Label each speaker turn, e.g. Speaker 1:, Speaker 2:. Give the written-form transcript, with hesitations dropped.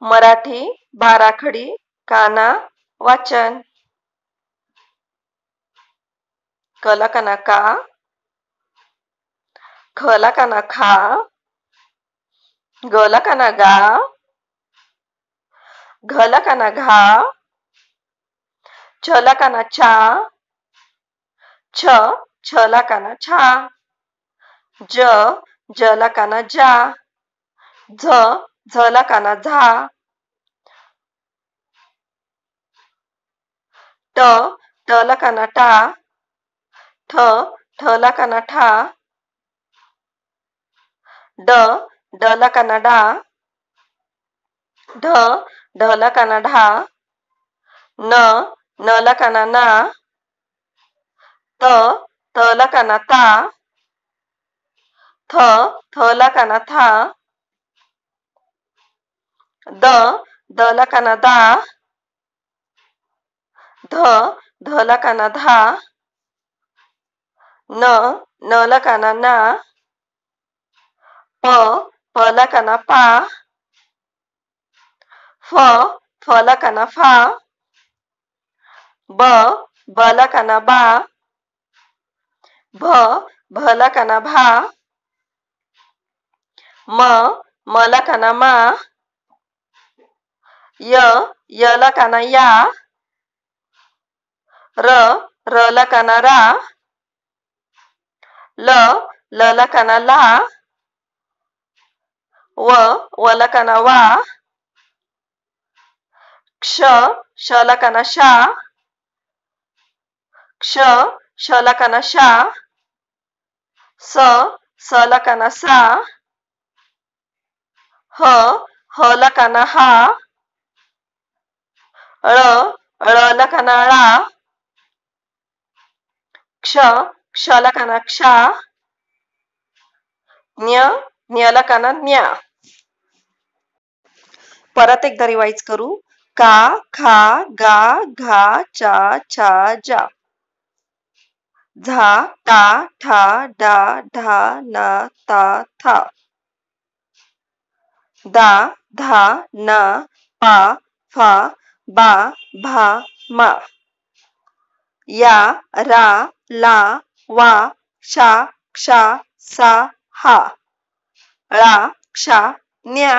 Speaker 1: मराठी बाराखडी काना वाचन। कला काना का, खला काना खा, गला काना गा, घला काना घा, छला काना छा, छला काना छा, जला काना जा, झला काना झा, टला काना टा, ठला काना ठा, डला काना डा, ढला काना ढा, नला काना ना, तला काना ता, थला काना था, दला काना दा, धला काना धा, नला काना ना, पला काना पा, फला काना फा, बला काना बा, भला काना भा, मला काना मा, यला काना या, रला काना रा, लला काना ला, वला काना वा, शला काना शा, शला काना शा, सला काना सा, हला काना हा, ळला काना ळा, क्षला कानाक्षा, न्यला काना न्या। परत एकदा रिवाइज करू। का, खा, गा, घा, चा, छा, जा, झा, टा, ठा, डा, ढा, ना, ता, था, दा, धा, ना, पा, फा, बा, भा, मा, या, रा, ला, वा, शा,क्षा, सा, हा, ळा,क्षा, न्या।